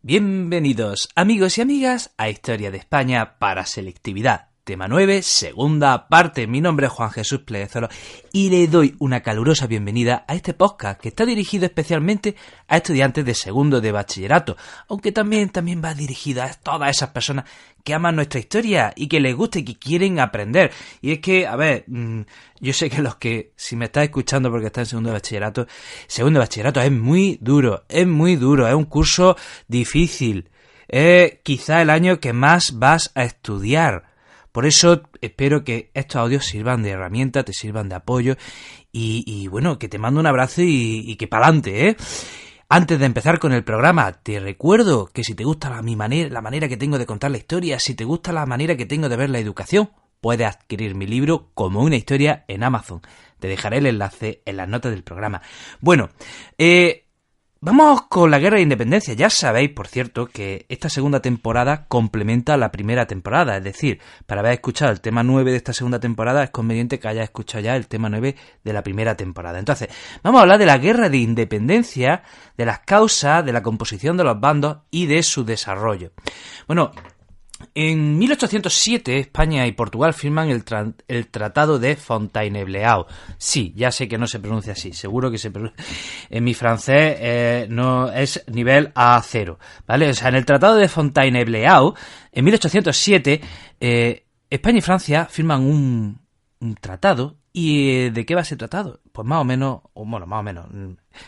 Bienvenidos, amigos y amigas, a Historia de España para Selectividad. Tema 9, segunda parte. Mi nombre es Juan Jesús Pleguezolo y le doy una calurosa bienvenida a este podcast que está dirigido especialmente a estudiantes de segundo de bachillerato, aunque también va dirigido a todas esas personas que aman nuestra historia y que les gusta y que quieren aprender. Y es que, yo sé que los que, si me estás escuchando porque estás en segundo de bachillerato es muy duro, es un curso difícil, es quizá el año que más vas a estudiar. Por eso espero que estos audios sirvan de herramienta, te sirvan de apoyo y bueno, que te mando un abrazo y que pa'lante, ¿eh? Antes de empezar con el programa, te recuerdo que si te gusta la manera que tengo de contar la historia, si te gusta la manera que tengo de ver la educación, puedes adquirir mi libro Como una historia en Amazon. Te dejaré el enlace en las notas del programa. Bueno, vamos con la Guerra de Independencia. Ya sabéis, por cierto, que esta segunda temporada complementa la primera temporada. Es decir, para haber escuchado el tema 9 de esta segunda temporada, es conveniente que hayas escuchado ya el tema 9 de la primera temporada. Entonces, vamos a hablar de la Guerra de Independencia, de las causas, de la composición de los bandos y de su desarrollo. Bueno, en 1807 España y Portugal firman el Tratado de Fontainebleau. Sí, ya sé que no se pronuncia así, seguro que se pronuncia. En mi francés no es nivel A0, ¿vale? O sea, en el Tratado de Fontainebleau, en 1807, España y Francia firman un tratado. ¿Y de qué va ese tratado? Pues más o menos.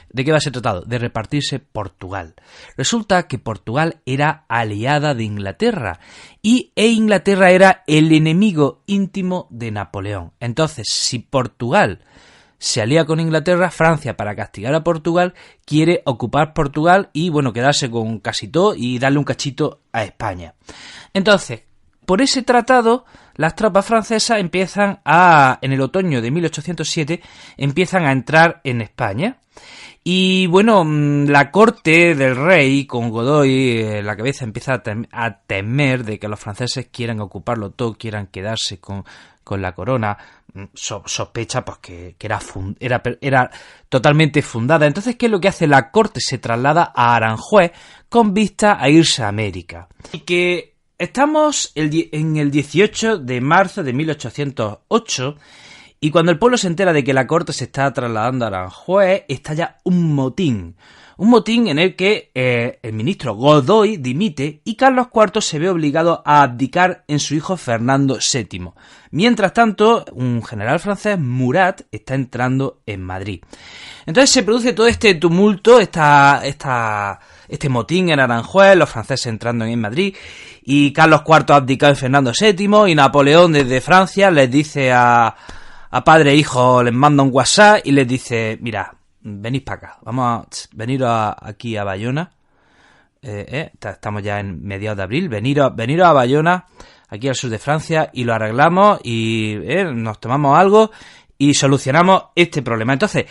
¿De qué va ese tratado? De repartirse Portugal. Resulta que Portugal era aliada de Inglaterra e Inglaterra era el enemigo íntimo de Napoleón. Entonces, si Portugal se alía con Inglaterra, Francia, para castigar a Portugal, quiere ocupar Portugal y, bueno, quedarse con casi todo y darle un cachito a España. Entonces, por ese tratado, las tropas francesas en el otoño de 1807, empiezan a entrar en España. Y bueno, la corte del rey, con Godoy en la cabeza, empieza a temer de que los franceses quieran ocuparlo todo, quieran quedarse con la corona. Sospecha pues que era totalmente fundada. Entonces, ¿qué es lo que hace la corte? Se traslada a Aranjuez con vista a irse a América. Y que estamos en el 18 de marzo de 1808 y cuando el pueblo se entera de que la corte se está trasladando a Aranjuez, estalla un motín. Un motín en el que el ministro Godoy dimite y Carlos IV se ve obligado a abdicar en su hijo Fernando VII. Mientras tanto, un general francés, Murat, está entrando en Madrid. Entonces se produce todo este tumulto, este motín en Aranjuez, los franceses entrando en Madrid, y Carlos IV abdicado en Fernando VII, y Napoleón desde Francia les dice a padre e hijo, les manda un WhatsApp y les dice, mira, venid para acá, vamos a venir aquí a Bayona, estamos ya en mediados de abril, veniros a Bayona, aquí al sur de Francia, y lo arreglamos y nos tomamos algo y solucionamos este problema. Entonces,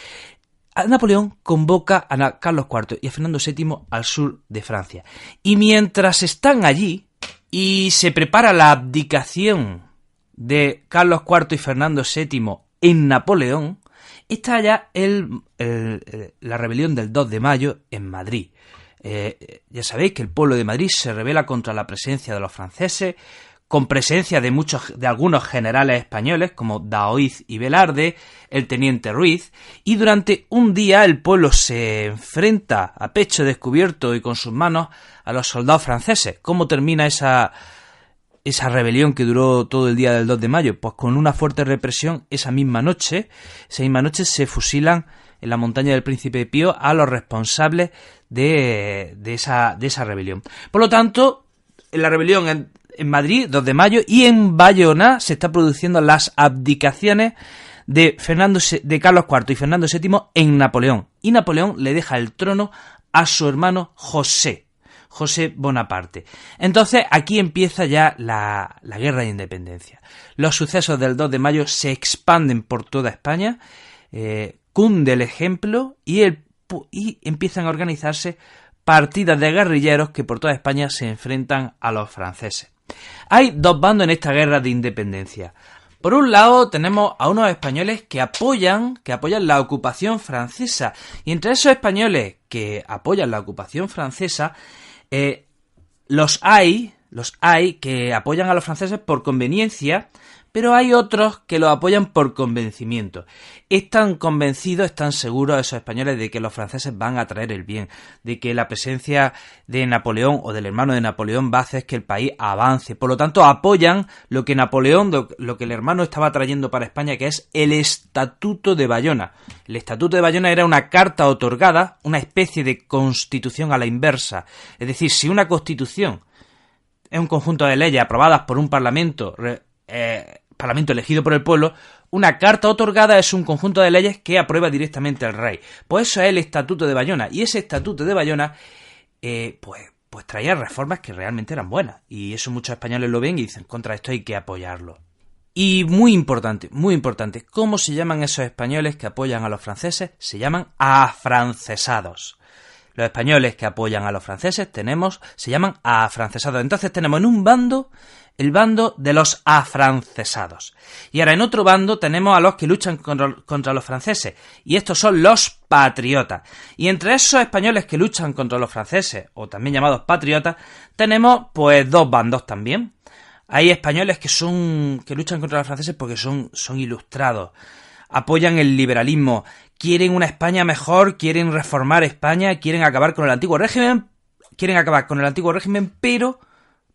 Napoleón convoca a Carlos IV y a Fernando VII al sur de Francia. Y mientras están allí y se prepara la abdicación de Carlos IV y Fernando VII en Napoleón, está ya la rebelión del 2 de mayo en Madrid. Ya sabéis que el pueblo de Madrid se rebela contra la presencia de los franceses, con presencia de algunos generales españoles como Daoiz y Velarde, el teniente Ruiz, y durante un día el pueblo se enfrenta a pecho descubierto y con sus manos a los soldados franceses. ¿Cómo termina esa rebelión que duró todo el día del 2 de mayo? Pues con una fuerte represión. Esa misma noche se fusilan en la montaña del Príncipe Pío a los responsables de esa rebelión. Por lo tanto, en la rebelión en Madrid, 2 de mayo, y en Bayona se están produciendo las abdicaciones de Carlos IV y Fernando VII en Napoleón. Y Napoleón le deja el trono a su hermano José Bonaparte. Entonces, aquí empieza ya la Guerra de Independencia. Los sucesos del 2 de mayo se expanden por toda España, cunde el ejemplo y empiezan a organizarse partidas de guerrilleros que por toda España se enfrentan a los franceses. Hay dos bandos en esta Guerra de Independencia. Por un lado tenemos a unos españoles que apoyan la ocupación francesa, y entre esos españoles que apoyan la ocupación francesa Los hay que apoyan a los franceses por conveniencia, pero hay otros que los apoyan por convencimiento. Están convencidos, están seguros esos españoles de que los franceses van a traer el bien, de que la presencia de Napoleón o del hermano de Napoleón va a hacer que el país avance. Por lo tanto, apoyan lo que Napoleón, lo que el hermano estaba trayendo para España, que es el Estatuto de Bayona. El Estatuto de Bayona era una carta otorgada, una especie de constitución a la inversa. Es decir, si una constitución es un conjunto de leyes aprobadas por un parlamento elegido por el pueblo, una carta otorgada es un conjunto de leyes que aprueba directamente el rey. Pues eso es el Estatuto de Bayona. Y ese Estatuto de Bayona, pues traía reformas que realmente eran buenas. Y eso muchos españoles lo ven y dicen, contra esto hay que apoyarlo. Y muy importante, ¿cómo se llaman esos españoles que apoyan a los franceses? Se llaman afrancesados. Los españoles que apoyan a los franceses se llaman afrancesados. Entonces tenemos en un bando el bando de los afrancesados. Y ahora en otro bando tenemos a los que luchan contra los franceses. Y estos son los patriotas. Y entre esos españoles que luchan contra los franceses, o también llamados patriotas, tenemos pues dos bandos también. Hay españoles que luchan contra los franceses porque son ilustrados. Apoyan el liberalismo, quieren una España mejor, quieren reformar España, quieren acabar con el antiguo régimen, pero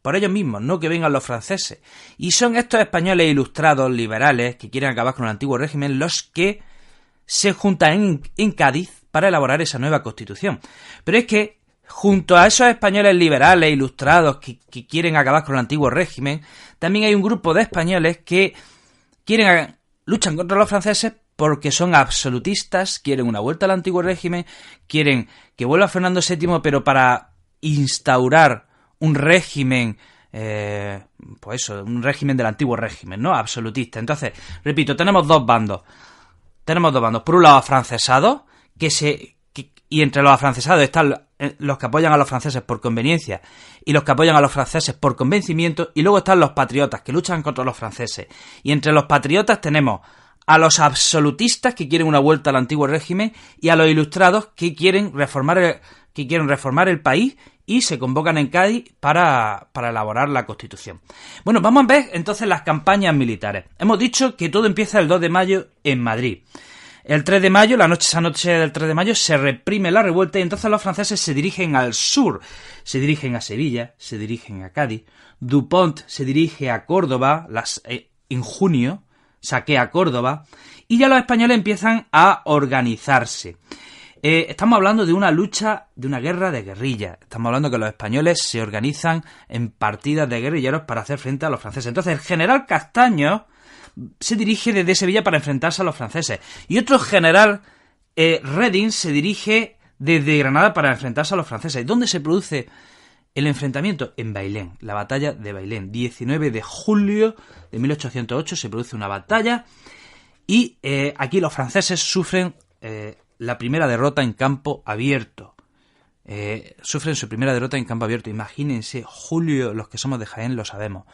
por ellos mismos, no que vengan los franceses. Y son estos españoles ilustrados, liberales, que quieren acabar con el antiguo régimen, los que se juntan en Cádiz para elaborar esa nueva constitución. Pero es que, junto a esos españoles liberales, ilustrados, que quieren acabar con el antiguo régimen, también hay un grupo de españoles que luchan contra los franceses porque son absolutistas, quieren una vuelta al antiguo régimen, quieren que vuelva Fernando VII, pero para instaurar un régimen, un régimen del antiguo régimen, ¿no? Absolutista. Entonces, repito, tenemos dos bandos. Por un lado, afrancesados, y entre los afrancesados están los que apoyan a los franceses por conveniencia y los que apoyan a los franceses por convencimiento, y luego están los patriotas que luchan contra los franceses. Y entre los patriotas tenemos a los absolutistas que quieren una vuelta al antiguo régimen y a los ilustrados que quieren reformar el país y se convocan en Cádiz para elaborar la Constitución. Bueno, vamos a ver entonces las campañas militares. Hemos dicho que todo empieza el 2 de mayo en Madrid. El 3 de mayo, esa noche del 3 de mayo, se reprime la revuelta y entonces los franceses se dirigen al sur. Se dirigen a Sevilla, se dirigen a Cádiz. Dupont se dirige a Córdoba en junio, saquea Córdoba, y ya los españoles empiezan a organizarse. Estamos hablando de una lucha, de una guerra de guerrilla. Estamos hablando que los españoles se organizan en partidas de guerrilleros para hacer frente a los franceses. Entonces el general Castaño se dirige desde Sevilla para enfrentarse a los franceses. Y otro general, Reding, se dirige desde Granada para enfrentarse a los franceses. ¿Dónde se produce el enfrentamiento? En Bailén, la batalla de Bailén. 19 de julio de 1808 se produce una batalla y aquí los franceses sufren la primera derrota en campo abierto. Sufren su primera derrota en campo abierto. Imagínense, julio, los que somos de Jaén lo sabemos.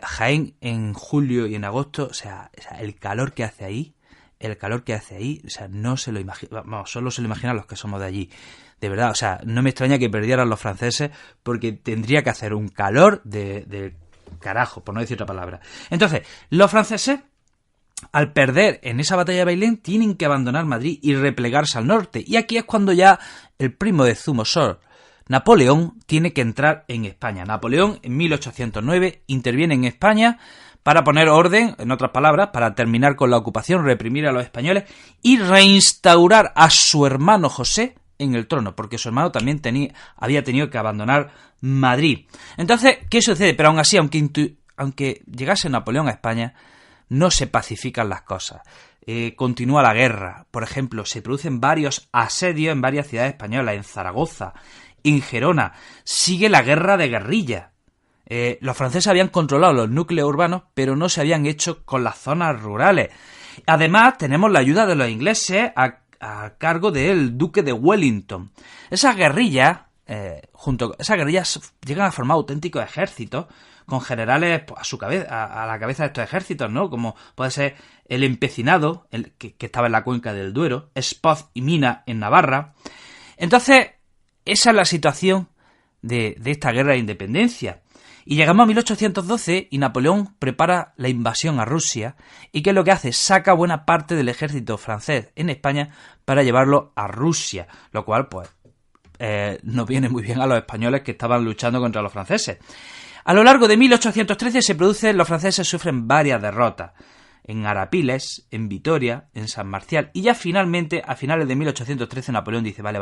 Jaén en julio y en agosto, o sea, el calor que hace ahí, o sea, no se lo imagina, vamos, solo se lo imaginan los que somos de allí. De verdad, o sea, no me extraña que perdieran los franceses porque tendría que hacer un calor de carajo, por no decir otra palabra. Entonces, los franceses, al perder en esa batalla de Bailén, tienen que abandonar Madrid y replegarse al norte. Y aquí es cuando ya el primo de Zumosor, Napoleón, tiene que entrar en España. Napoleón, en 1809, interviene en España para poner orden, en otras palabras, para terminar con la ocupación, reprimir a los españoles y reinstaurar a su hermano José en el trono, porque su hermano también había tenido que abandonar Madrid. Entonces, ¿qué sucede? Pero aún así, aunque llegase Napoleón a España, no se pacifican las cosas. Continúa la guerra. Por ejemplo, se producen varios asedios en varias ciudades españolas, en Zaragoza, en Gerona. Sigue la guerra de guerrilla. Los franceses habían controlado los núcleos urbanos, pero no se habían hecho con las zonas rurales. Además, tenemos la ayuda de los ingleses a cargo del duque de Wellington. Esas guerrillas, llegan a formar auténticos ejércitos con generales a la cabeza de estos ejércitos, ¿no? Como puede ser el Empecinado, que estaba en la cuenca del Duero, Espoz y Mina en Navarra. Entonces, esa es la situación de esta guerra de independencia. Y llegamos a 1812 y Napoleón prepara la invasión a Rusia. ¿Y qué es lo que hace? Saca buena parte del ejército francés en España para llevarlo a Rusia, lo cual pues no viene muy bien a los españoles que estaban luchando contra los franceses. A lo largo de 1813 los franceses sufren varias derrotas. En Arapiles, en Vitoria, en San Marcial. Y ya finalmente, a finales de 1813, Napoleón dice, vale,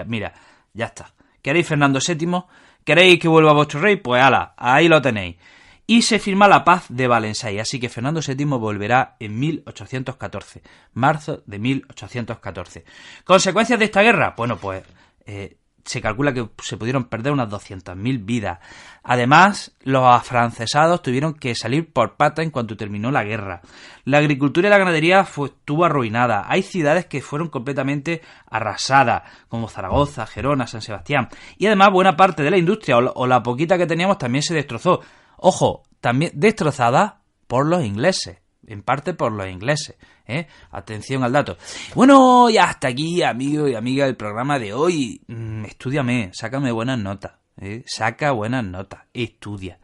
mira, ya está. ¿Queréis Fernando VII? ¿Queréis que vuelva vuestro rey? Pues ala, ahí lo tenéis. Y se firma la paz de Valenciennes, así que Fernando VII volverá en 1814, marzo de 1814. ¿Consecuencias de esta guerra? Bueno, pues se calcula que se pudieron perder unas 200.000 vidas. Además, los afrancesados tuvieron que salir por patas en cuanto terminó la guerra. La agricultura y la ganadería estuvo arruinada. Hay ciudades que fueron completamente arrasadas, como Zaragoza, Gerona, San Sebastián. Y además, buena parte de la industria, o la poquita que teníamos, también se destrozó. Ojo, también destrozada por los ingleses. En parte por los ingleses, Atención al dato. Bueno, y hasta aquí, amigo y amiga, el programa de hoy. Estúdiame, sácame buenas notas, saca buenas notas, estudia.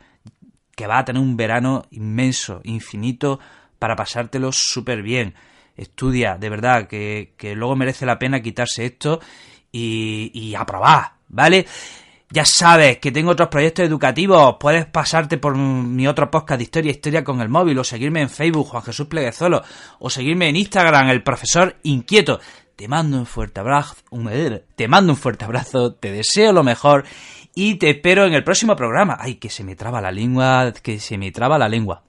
Que vas a tener un verano inmenso, infinito, para pasártelo súper bien. Estudia, de verdad, que luego merece la pena quitarse esto y aprobar, ¿vale? Ya sabes que tengo otros proyectos educativos. Puedes pasarte por mi otro podcast de historia con el móvil, o seguirme en Facebook, Juan Jesús Pleguezolo, o seguirme en Instagram, el profesor inquieto. Te mando un fuerte abrazo, te deseo lo mejor y te espero en el próximo programa. Ay, que se me traba la lengua.